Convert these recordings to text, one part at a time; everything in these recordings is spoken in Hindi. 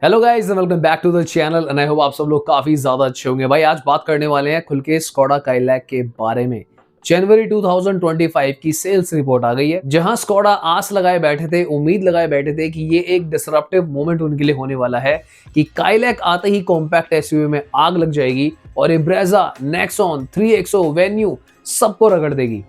Hello guys and welcome back to the channel and I hope आप सब लोग काफी ज्यादा अच्छे होंगे। भाई आज बात करने वाले हैं खुल के स्कोडा काइलैक के बारे में। जनवरी 2025 की सेल्स रिपोर्ट आ गई है, जहां स्कोडा आस लगाए बैठे थे, उम्मीद लगाए बैठे थे कि ये एक डिसरप्टिव मोमेंट उनके लिए होने वाला है कि काइलैक आते ही कॉम्पैक्ट एसयूवी में आग लग जाएगी और इब्रेजा, नेक्सॉन, 3XO, वेन्यू सबको रगड़ देगी।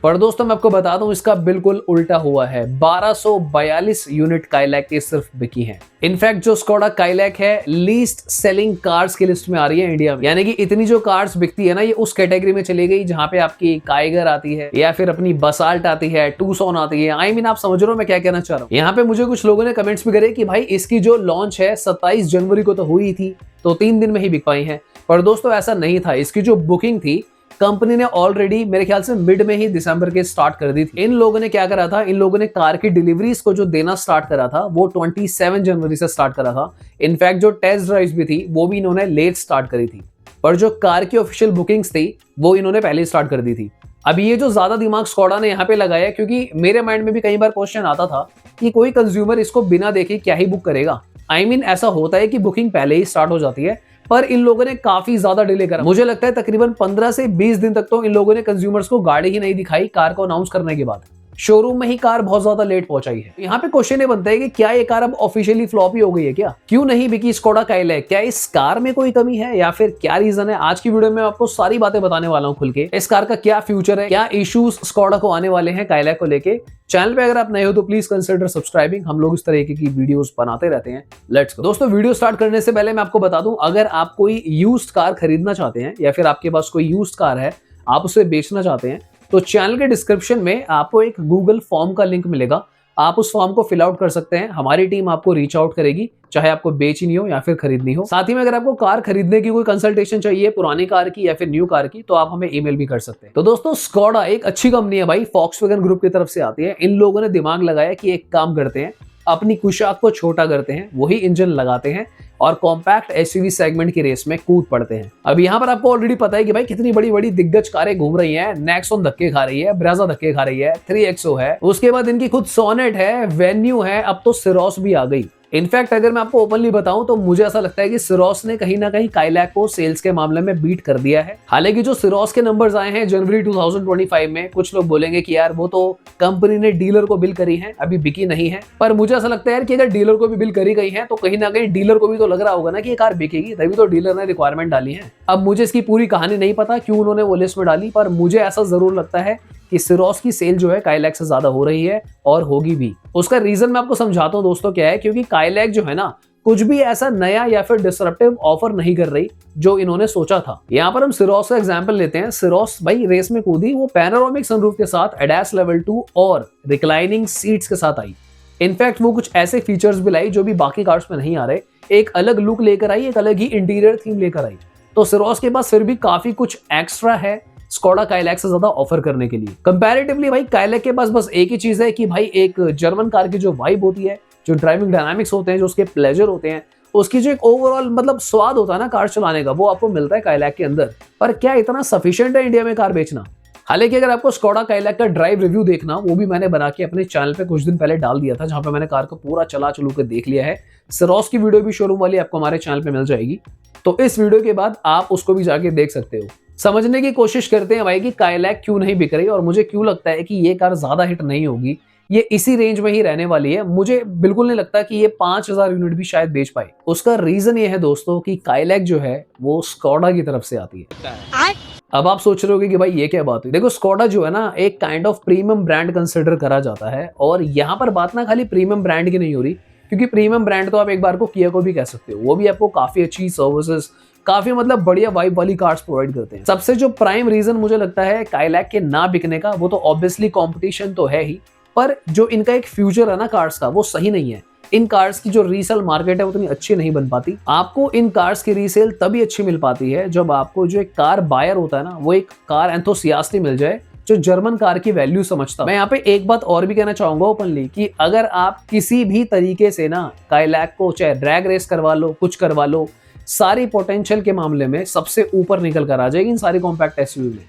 पर दोस्तों मैं आपको बता दूं, इसका बिल्कुल उल्टा हुआ है। 1242 यूनिट काइलैक के सिर्फ बिकी हैं। इनफैक्ट जो स्कोडा काइलैक है लीस्ट सेलिंग कार्स की लिस्ट में आ रही है इंडिया में, यानी कि इतनी जो कार्स बिकती है ना, ये उस कैटेगरी में चली गई जहां पे आपकी काइगर आती है या फिर अपनी बसाल्ट आती है, टूसॉन आती है। आई मीन आप समझ रहे हो मैं क्या कहना चाह रहा हूँ। यहाँ पे मुझे कुछ लोगों ने कमेंट्स भी करे कि भाई इसकी जो लॉन्च है 27 जनवरी को तो हुई थी, तो 3 दिन में ही बिक पाई है। पर दोस्तों ऐसा नहीं था। इसकी जो बुकिंग थी कंपनी ने ऑलरेडी मेरे ख्याल से मिड में ही दिसंबर के स्टार्ट कर दी थी। इन लोगों ने क्या करा था, इन लोगों ने कार की डिलीवरीज को जो देना स्टार्ट करा था वो 27 जनवरी से स्टार्ट करा था। इनफैक्ट जो टेस्ट ड्राइव्स भी थी वो भी इन्होंने लेट स्टार्ट करी थी, पर जो कार की ऑफिशियल बुकिंग्स थी वो इन्होंने पहले स्टार्ट कर दी थी। अब ये जो ज्यादा दिमाग स्कोडा ने यहाँ पे लगाया, क्योंकि मेरे माइंड में भी कई बार क्वेश्चन आता था कि कोई कंज्यूमर इसको बिना देखे क्या ही बुक करेगा। आई मीन ऐसा होता है कि बुकिंग पहले ही स्टार्ट हो जाती है, पर इन लोगों ने काफी ज्यादा डिले करा। मुझे लगता है तकरीबन 15 से 20 दिन तक तो इन लोगों ने कंज्यूमर्स को गाड़ी ही नहीं दिखाई कार को अनाउंस करने के बाद। शोरूम में ही कार बहुत ज्यादा लेट पहुंचाई है। यहाँ पे क्वेश्चन ये बनता है कि क्या ये कार अब ऑफिशियली फ्लॉप ही हो गई है क्या? क्यों नहीं बिकी स्कोडा काइलैक? क्या इस कार में कोई कमी है या फिर क्या रीजन है? आज की वीडियो में आपको सारी बातें बताने वाला हूं खुल के। इस कार का क्या फ्यूचर है, क्या इश्यूज स्कोडा को आने वाले हैं काइलैक को लेके। चैनल पे अगर आप नए हो तो प्लीज कंसिडर सब्सक्राइबिंग। हम लोग इस तरीके की वीडियोस बनाते रहते हैं। Let's go. दोस्तों वीडियो स्टार्ट करने से पहले मैं आपको बता दूं, अगर आप कोई यूज्ड कार खरीदना चाहते हैं या फिर आपके पास कोई यूज्ड कार है, आप उसे बेचना चाहते हैं, तो चैनल के डिस्क्रिप्शन में आपको एक गूगल फॉर्म का लिंक मिलेगा। आप उस फॉर्म को फिल आउट कर सकते हैं। हमारी टीम आपको रीच आउट करेगी, चाहे आपको बेचनी हो या फिर खरीदनी हो। साथ ही में अगर आपको कार खरीदने की कोई कंसल्टेशन चाहिए, पुरानी कार की या फिर न्यू कार की, तो आप हमें ईमेल भी कर सकते हैं। तो दोस्तों स्कोडा एक अच्छी कंपनी है भाई, फॉक्सवैगन ग्रुप की तरफ से आती है। इन लोगों ने दिमाग लगाया कि एक काम करते हैं, अपनी कुशाक को छोटा करते हैं, वही इंजन लगाते हैं और कॉम्पैक्ट एसयूवी सेगमेंट की रेस में कूद पड़ते हैं। अब यहाँ पर आपको ऑलरेडी पता है कि भाई कितनी बड़ी बड़ी दिग्गज कारें घूम रही हैं। नेक्सॉन धक्के खा रही है, ब्रेजा धक्के खा रही है, 3XO है, उसके बाद इनकी खुद सोनेट है, वेन्यू है, अब तो सिरोस भी आ गई। इनफैक्ट अगर मैं आपको ओपनली बताऊं तो मुझे ऐसा लगता है कि सिरोस ने कहीं ना कहीं काइलैक को सेल्स के मामले में बीट कर दिया है। हालांकि जो सिरोस के नंबर्स आए हैं जनवरी 2025 में, कुछ लोग बोलेंगे कि यार वो तो कंपनी ने डीलर को बिल करी है, अभी बिकी नहीं है। पर मुझे ऐसा लगता है यार कि अगर डीलर को भी बिल करी गई है तो कहीं ना कहीं डीलर को भी तो लग रहा होगा ना कि ये कार बिकेगी, तभी तो डीलर ने रिक्वायरमेंट डाली है। अब मुझे इसकी पूरी कहानी नहीं पता क्यों उन्होंने वो लिस्ट में डाली, पर मुझे ऐसा जरूर लगता है कि सिरोस की सेल जो है काइलैक से ज्यादा हो रही है और होगी भी। उसका रीजन मैं आपको समझाता हूं दोस्तों क्या है। क्योंकि काइलैक जो है ना, कुछ भी ऐसा नया या फिर डिसरप्टिव ऑफर नहीं कर रही जो इन्होंने सोचा था। यहाँ पर हम सिरोस का एग्जांपल लेते हैं। सिरोस भाई रेस में कूदी, वो पैनोरामिक सनरूफ के साथ, एडास लेवल 2 और रिक्लाइनिंग सीट्स के साथ आई। इनफैक्ट वो कुछ ऐसे फीचर्स भी लाई जो भी बाकी कार्स में नहीं आ रहे। एक अलग लुक लेकर आई, एक अलग ही इंटीरियर थीम लेकर आई। तो सिरोस के पास फिर भी काफी कुछ एक्स्ट्रा है स्कोडा काइलैक से ज्यादा ऑफर करने के लिए। कंपैरेटिवली भाई काइलैक के पास बस एक ही चीज है कि भाई एक जर्मन कार की जो वाइब होती है, जो ड्राइविंग डायनामिक्स होते हैं, जो उसके प्लेजर होते हैं, उसकी जो एक ओवरऑल मतलब स्वाद होता है ना कार चलाने का, वो आपको मिलता है काइलैक के अंदर। पर क्या इतना सफिशिएंट है इंडिया में कार बेचना? हालांकि अगर आपको स्कोडा काइलैक का ड्राइव रिव्यू देखना, वो भी मैंने बना के अपने चैनल पे कुछ दिन पहले डाल दिया था, जहां पे मैंने कार को पूरा चला चलू के देख लिया है। सिरोस की वीडियो भी शोरूम वाली आपको हमारे चैनल पे मिल जाएगी, तो इस वीडियो के बाद आप उसको भी जाके देख सकते हो। समझने की कोशिश करते हैं भाई कि काइलैक क्यों नहीं बिक रही और मुझे क्यों लगता है कि ये कार ज्यादा हिट नहीं होगी, ये इसी रेंज में ही रहने वाली है। मुझे बिल्कुल नहीं लगता कि ये 5000 यूनिट भी शायद बेच पाए। उसका रीजन ये है दोस्तों कि काइलैक जो है वो स्कोडा की तरफ से आती है। अब आप सोच रहे होगे कि भाई ये क्या बात हुई। देखो स्कोडा जो है ना, एक kind of premium brand consider करा जाता है, और यहाँ पर बात ना खाली प्रीमियम ब्रांड की नहीं हो रही, क्योंकि प्रीमियम ब्रांड तो आप एक बार को किया को भी कह सकते हो। वो भी आपको काफी अच्छी सर्विसेज, काफी मतलब बढ़िया वाइब वाली कार्स प्रोवाइड करते हैं। सबसे जो प्राइम रीजन मुझे लगता है काइलैक के ना बिकने का, वो तो ऑब्वियसली कंपटीशन तो है ही, पर जो इनका एक फ्यूचर है ना कार्स का, वो सही नहीं है। इन कार्स की जो रीसेल मार्केट है वो उतनी अच्छी नहीं बन पाती। आपको इन कार्स की रीसेल तभी अच्छी मिल पाती है जब आपको जो एक कार बायर होता है ना, वो एक कार एंथुसियास्ट मिल जाए जो जर्मन कार की वैल्यू समझता। मैं यहाँ पे एक बात और भी कहना चाहूंगा ओपनली, कि अगर आप किसी भी तरीके से ना काइलैक को चाहे ड्रैग रेस करवा लो, कुछ करवा लो, सारी पोटेंशियल के मामले में सबसे ऊपर निकल कर आ जाएगी इन सारी कॉम्पैक्ट एसयूवी में।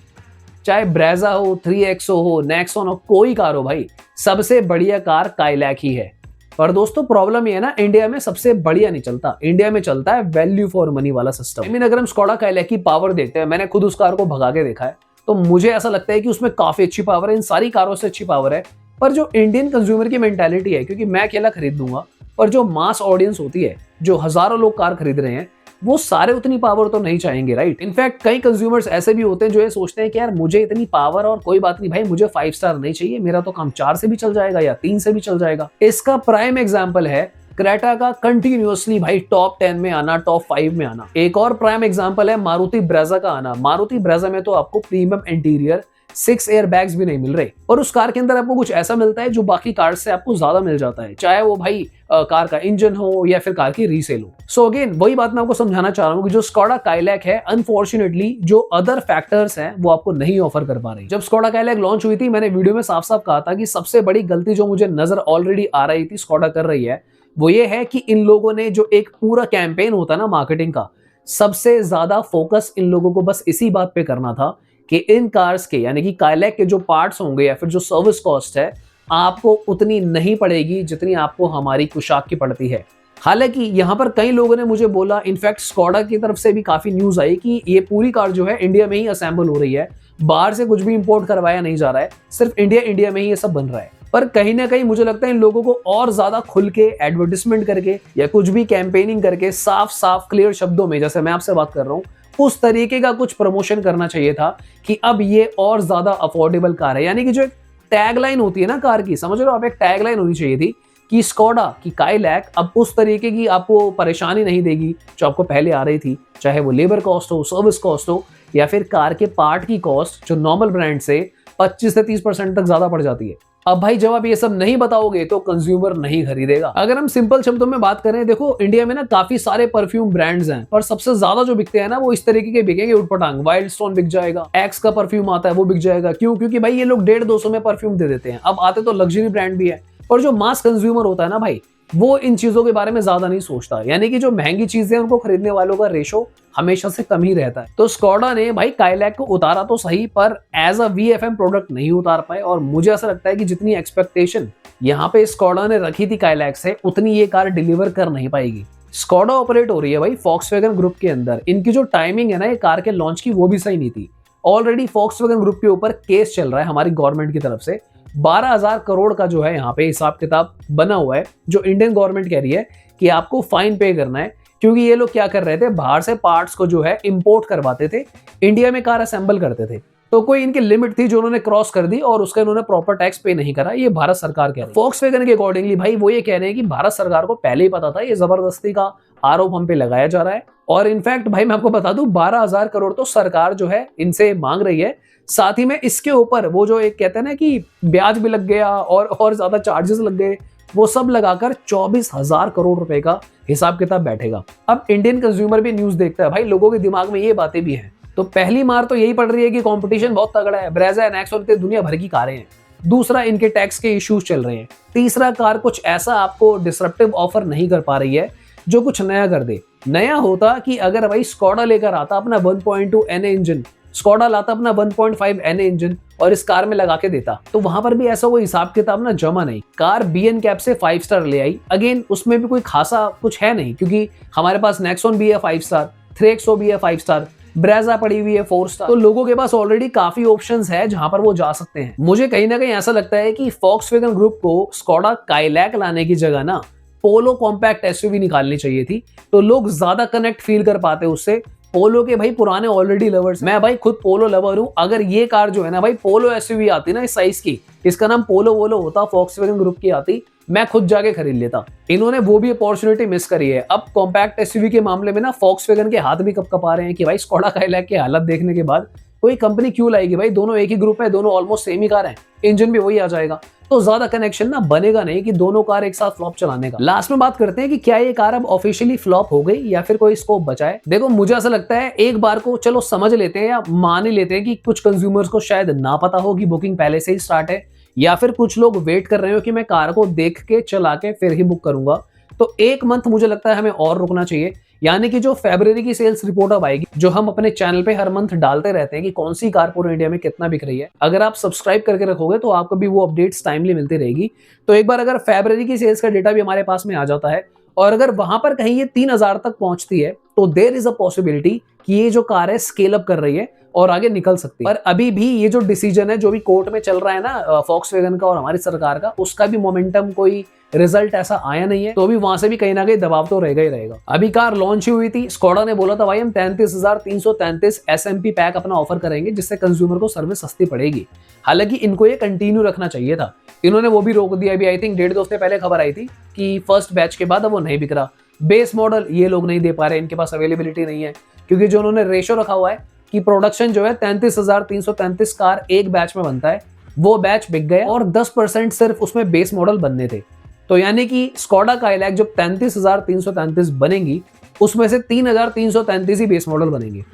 चाहे ब्रेजा हो, 3XO हो, नेक्सॉन हो, कोई कार हो भाई, सबसे बढ़िया कार काइलैक ही है। पर दोस्तों प्रॉब्लम ये है ना, इंडिया में सबसे बढ़िया नहीं चलता, इंडिया में चलता है वैल्यू फॉर मनी वाला सिस्टम। अगर हम स्कोडा काइलैक की पावर देखते हैं, मैंने खुद उस कार को भगा के देखा है, तो मुझे ऐसा लगता है कि उसमें काफी अच्छी पावर है, इन सारी कारों से अच्छी पावर है। पर जो इंडियन कंज्यूमर की मेंटालिटी है, क्योंकि मैं अकेला खरीद दूंगा, पर जो मास ऑडियंस होती है, जो हजारों लोग कार खरीद रहे हैं, वो सारे उतनी पावर तो नहीं चाहेंगे, राइट। इनफैक्ट कई कंज्यूमर्स ऐसे भी होते हैं जो ये सोचते हैं कि यार मुझे इतनी पावर और कोई बात नहीं भाई, मुझे 5 स्टार नहीं चाहिए, मेरा तो काम 4 से भी चल जाएगा या 3 से भी चल जाएगा। इसका प्राइम एग्जांपल है क्रेटा का कंटिन्यूअसली भाई टॉप 10 में आना, टॉप 5 में आना। एक और प्राइम एग्जांपल है मारुति ब्रेजा का आना। मारुति ब्रेजा में तो आपको प्रीमियम इंटीरियर, 6 एयर बैग्स भी नहीं मिल रहे, और उस कार के अंदर आपको कुछ ऐसा मिलता है जो बाकी कार से आपको ज्यादा मिल जाता है, चाहे वो भाई कार का इंजन हो या फिर कार की रीसेल हो। सो अगेन वही बात मैं आपको समझाना चाह रहा हूँ कि जो स्कोडा काइलैक है, अनफॉर्चुनेटली जो अदर फैक्टर्स हैं वो आपको नहीं ऑफर कर पा रही। जब स्कोडा काइलैक लॉन्च हुई थी, मैंने वीडियो में साफ साफ कहा था कि सबसे बड़ी गलती जो मुझे नजर ऑलरेडी आ रही थी स्कोडा कर रही है, वो ये है कि इन लोगों ने जो एक पूरा कैंपेन होता है ना मार्केटिंग का, सबसे ज्यादा फोकस इन लोगों को बस इसी बात पे करना था कि इन कार्स के, यानी कि काइलैक के जो पार्ट्स होंगे या फिर जो सर्विस कॉस्ट है, आपको उतनी नहीं पड़ेगी जितनी आपको हमारी कुशाक की पड़ती है। हालांकि यहाँ पर कई लोगों ने मुझे बोला, इनफैक्ट स्कोडा की तरफ से भी काफी न्यूज आई कि ये पूरी कार जो है इंडिया में ही असेंबल हो रही है, बाहर से कुछ भी इंपोर्ट करवाया नहीं जा रहा है, सिर्फ इंडिया में ही ये सब बन रहा है। पर कहीं ना कहीं मुझे लगता है इन लोगों को और ज्यादा खुल के एडवर्टिजमेंट करके या कुछ भी कैंपेनिंग करके साफ साफ क्लियर शब्दों में, जैसे मैं आपसे बात कर रहा हूँ, उस तरीके का कुछ प्रमोशन करना चाहिए था कि अब ये और ज्यादा अफोर्डेबल कार है। यानी कि जो एक टैगलाइन होती है ना कार की, समझ रहे हो आप, एक टैगलाइन होनी चाहिए थी कि स्कोडा की काइलैक अब उस तरीके की आपको परेशानी नहीं देगी जो आपको पहले आ रही थी, चाहे वो लेबर कॉस्ट हो, सर्विस कॉस्ट हो, या फिर कार के पार्ट की कॉस्ट जो नॉर्मल ब्रांड से 25 से 30% तक ज्यादा पड़ जाती है। अब भाई जब आप ये सब नहीं बताओगे तो कंज्यूमर नहीं खरीदेगा। अगर हम सिंपल शब्दों में बात करें, देखो इंडिया में ना काफी सारे परफ्यूम ब्रांड्स हैं, पर सबसे ज्यादा जो बिकते हैं ना वो इस तरीके के बिकेंगे उटपटांग। वाइल्ड स्टोन बिक जाएगा, एक्स का परफ्यूम आता है वो बिक जाएगा। क्यों? क्योंकि भाई ये लोग 150-200 में परफ्यूम दे देते हैं। अब आते तो लग्जरी ब्रांड भी है, और जो मास कंज्यूमर होता है ना भाई, वो इन चीजों के बारे में ज्यादा नहीं सोचता। यानी कि जो महंगी चीजें उनको खरीदने वालों का रेशो हमेशा से कम ही रहता है। तो स्कोडा ने भाई काइलैक को उतारा तो सही, पर एज अ वीएफएम प्रोडक्ट नहीं उतार पाए। और मुझे ऐसा लगता है कि जितनी एक्सपेक्टेशन यहाँ पे स्कोडा ने रखी थी काइलैक से, उतनी ये कार डिलीवर कर नहीं पाएगी। स्कोडा ऑपरेट हो रही है भाई फॉक्सवैगन ग्रुप के अंदर। इनकी जो टाइमिंग है ना ये कार के लॉन्च की, वो भी सही नहीं थी। ऑलरेडी फॉक्सवैगन ग्रुप के ऊपर केस चल रहा है हमारी गवर्नमेंट की तरफ से। 12,000 करोड़ का जो है यहाँ पे हिसाब किताब बना हुआ है, जो इंडियन गवर्नमेंट कह रही है कि आपको फाइन पे करना है, क्योंकि ये लोग क्या कर रहे थे, बाहर से पार्ट्स को जो है इंपोर्ट करवाते थे, इंडिया में कार असेंबल करते थे। तो कोई इनकी लिमिट थी जो उन्होंने क्रॉस कर दी, और उसका इन्होंने प्रॉपर टैक्स पे नहीं करा। ये भारत सरकार कह रही है। फॉक्सवैगन के अकॉर्डिंगली भाई वो ये कह रहे हैं कि भारत सरकार को पहले ही पता था, ये जबरदस्ती का आरोप हम पे लगाया जा रहा है। और इनफैक्ट भाई मैं आपको बता दूं, 12,000 करोड़ तो सरकार जो है इनसे मांग रही है। साथ ही में इसके ऊपर वो जो एक कहते हैं ना कि ब्याज भी लग गया और ज्यादा चार्जेस लग गए, वो सब लगाकर 24,000 करोड़ रुपए का हिसाब किताब बैठेगा। अब इंडियन कंज्यूमर भी न्यूज देखता है भाई, लोगों के दिमाग में ये बातें भी हैं। तो पहली मार तो यही पड़ रही है कि कंपटीशन बहुत तगड़ा है, ब्रेजा नेक्सॉन दुनिया भर की कारें हैं। दूसरा, इनके टैक्स के इश्यूज चल रहे हैं। तीसरा, कार कुछ ऐसा आपको डिसरप्टिव ऑफर नहीं कर पा रही है जो कुछ नया कर दे। नया होता कि अगर भाई स्कोडा लेकर आता अपना 1.2 NA इंजन, स्कोडा लाता अपना 1.5 NA इंजन और इस कार में लगा के देता, तो वहां पर भी ऐसा कोई हिसाब किताब ना जमा नहीं। कार BN कैप से 5 स्टार ले आई, अगेन उसमें भी कोई खासा कुछ है नहीं, क्योंकि हमारे पास नेक्सॉन भी है 5 स्टार, थ्रेक्सो भी है 5 स्टार, ब्रेजा पड़ी हुई है 4 स्टार। तो लोगों के पास ऑलरेडी काफी ऑप्शंस है जहां पर वो जा सकते हैं। मुझे कहीं ना कहीं ऐसा लगता है कि फॉक्सवैगन ग्रुप को स्कोडा काइलैक लाने की जगह ना पोलो कॉम्पैक्ट SUV निकालनी चाहिए थी, तो लोग ज्यादा कनेक्ट फील कर पाते उससे। पोलो के भाई पुराने ऑलरेडी लवर्स, मैं भाई खुद पोलो लवर हूं। अगर ये कार जो है ना भाई पोलो SUV आती ना इस साइज की, इसका नाम पोलो वोलो होता, फॉक्सवैगन ग्रुप की आती, मैं खुद जाके खरीद लेता। इन्होंने वो भी अपॉर्चुनिटी मिस करी है। अब कॉम्पैक्ट SUV के मामले में ना फॉक्सवैगन के हाथ भी कपकपा रहे हैं कि भाई स्कोडा काइलैक की हालत देखने के बाद कोई कंपनी क्यों लाएगी भाई, दोनों एक ही ग्रुप है, दोनों ऑलमोस्ट सेम ही कार है, इंजन भी वही आ जाएगा, तो ज्यादा कनेक्शन ना बनेगा नहीं कि दोनों कार एक साथ फ्लॉप चलाने का। लास्ट में बात करते हैं कि क्या ये कार अब ऑफिशियली फ्लॉप हो गई या फिर कोई स्कोप बचा है। देखो मुझे ऐसा लगता है एक बार को चलो समझ लेते हैं या मान ही लेते हैं कि कुछ कंज्यूमर्स को शायद ना पता हो कि बुकिंग पहले से ही स्टार्ट है, या फिर कुछ लोग वेट कर रहे हो कि मैं कार को देख के चला के फिर ही बुक करूंगा। तो 1 मंथ मुझे लगता है हमें और रुकना चाहिए, यानी कि जो फरवरी की सेल्स रिपोर्ट अब आएगी, जो हम अपने चैनल पे हर मंथ डालते रहते हैं कि कौन सी कार पूरे इंडिया में कितना बिक रही है, अगर आप सब्सक्राइब करके रखोगे तो आपको भी वो अपडेट्स टाइमली मिलती रहेगी। तो एक बार अगर फरवरी की सेल्स का डेटा भी हमारे पास में आ जाता है और अगर वहां पर कहीं ये 3000 तक पहुंचती है तो देयर इज अ पॉसिबिलिटी कि ये जो कार है स्केल अप कर रही है और आगे निकल सकती है। पर अभी भी ये जो डिसीजन है जो भी कोर्ट में चल रहा है ना फॉक्सवैगन का और हमारी सरकार का, उसका भी मोमेंटम कोई रिजल्ट ऐसा आया नहीं है, तो अभी वहां से भी कहीं ना कहीं दबाव तो रहेगा ही रहेगा। अभी कार लॉन्च हुई थी, स्कोडा ने बोला था भाई हम 33,333 SMP पैक अपना ऑफर करेंगे जिससे कंज्यूमर को सर्विस सस्ती पड़ेगी। हालांकि इनको ये कंटिन्यू रखना चाहिए था, इन्होंने वो भी रोक दिया। अभी आई थिंक 1.5 हफ्ते पहले खबर आई थी कि फर्स्ट बैच के बाद अब वो नहीं बिक रहा। बेस मॉडल ये लोग नहीं दे पा रहे, इनके पास अवेलेबिलिटी नहीं है, क्योंकि जो उन्होंने रेशो रखा हुआ है कि प्रोडक्शन जो है 33,333 कार एक बैच में बनता है, वो बैच बिक गया और 10% सिर्फ उसमें बेस मॉडल बनने थे। तो यानी कि स्कोडा काइलैक जो 33,333 बनेंगी उसमें से 3,333 ही बेस मॉडल बनेंगे।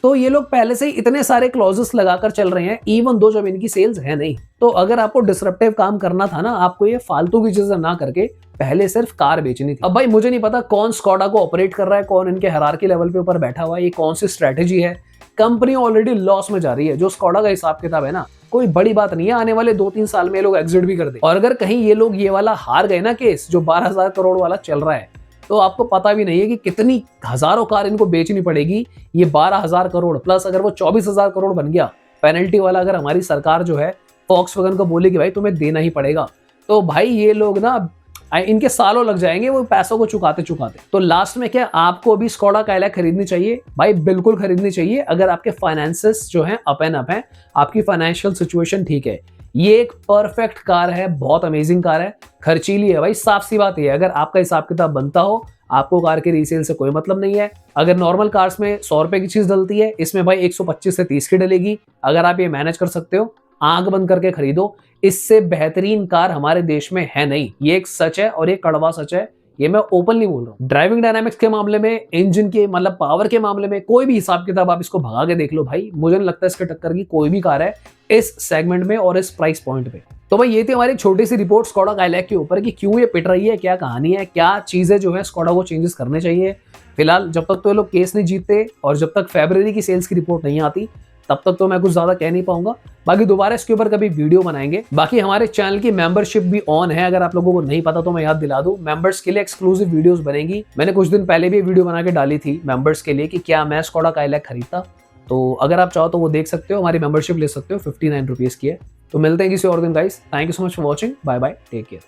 तो ये लोग पहले से ही इतने सारे क्लॉजेस लगाकर चल रहे हैं, इवन दो जब इनकी सेल्स है नहीं। तो अगर आपको डिसरप्टिव काम करना था ना, आपको ये फालतू की चीजें ना करके पहले सिर्फ कार बेचनी थी। अब भाई मुझे नहीं पता कौन स्कोडा को ऑपरेट कर रहा है, कौन इनके हायरार्की लेवल पे ऊपर बैठा हुआ है, ये कौन सी स्ट्रेटेजी है। कंपनी ऑलरेडी लॉस में जा रही है, जो स्कोडा का हिसाब किताब है ना कोई बड़ी बात नहीं है, आने वाले 2-3 साल में ये लोग एग्जिट भी कर दे। और अगर कहीं ये लोग ये वाला हार गए ना केस जो 12,000 करोड़ वाला चल रहा है, तो आपको पता भी नहीं है कि कितनी हजारों कार इनको बेचनी पड़ेगी। ये 12,000 करोड़ प्लस अगर वो 24,000 करोड़ बन गया पेनल्टी वाला, अगर हमारी सरकार जो है फॉक्सवैगन को बोले कि भाई तुम्हें देना ही पड़ेगा, तो भाई ये लोग ना इनके सालों लग जाएंगे वो पैसों को चुकाते चुकाते। तो लास्ट में क्या आपको भी स्कोडा काइलैक खरीदनी चाहिए? भाई बिल्कुल खरीदनी चाहिए अगर आपके फाइनेंसेस जो हैं अप एंड अप हैं, आपकी फाइनेंशियल सिचुएशन ठीक है। ये एक परफेक्ट कार है, बहुत अमेजिंग कार है, खर्चीली है भाई, साफ सी बात है। अगर आपका हिसाब किताब बनता हो, आपको कार के रीसेल से कोई मतलब नहीं है। अगर नॉर्मल कार्स में 100 रुपए की चीज डलती है, इसमें भाई 125 से 30 की डलेगी। अगर आप ये मैनेज कर सकते हो, आंख बंद करके खरीदो, इससे बेहतरीन कार हमारे देश में है नहीं। ये एक सच है और ये कड़वा सच है, ये मैं ओपनली बोल रहा हूँ। ड्राइविंग डायनामिक्स के मामले में, इंजन के मतलब पावर के मामले में, कोई भी हिसाब किताब आप इसको भगा के देख लो भाई, मुझे नहीं लगता इसके टक्कर की कोई भी कार है इस सेगमेंट में और इस प्राइस पॉइंट पे। तो भाई ये थी हमारी छोटी सी रिपोर्ट स्कोडा काइलैक के ऊपर कि क्यों ये पिट रही है, क्या कहानी है, क्या चीजें जो है स्कोडा को चेंजेस करने चाहिए। फिलहाल जब तक तो ये लोग केस नहीं जीतते और जब तक फरवरी की सेल्स की रिपोर्ट नहीं आती, तब तक तो मैं कुछ ज्यादा कह नहीं पाऊंगा। बाकी दोबारा इसके ऊपर कभी वीडियो बनाएंगे। बाकी हमारे चैनल की मेंबरशिप भी ऑन है, अगर आप लोगों को नहीं पता तो मैं याद दिला दूं, मेंबर्स के लिए एक्सक्लूसिव वीडियोस बनेगी। मैंने कुछ दिन पहले भी वीडियो बना के डाली थी मेंबर्स के लिए कि क्या मैं स्कोडा काइलैक खरीदता, तो अगर आप चाहो तो वो देख सकते हो, हमारी मेंबरशिप ले सकते हो, 59 रुपीज की है। तो मिलते हैं किसी और दिन guys, thank you so much for watching, bye bye, take care.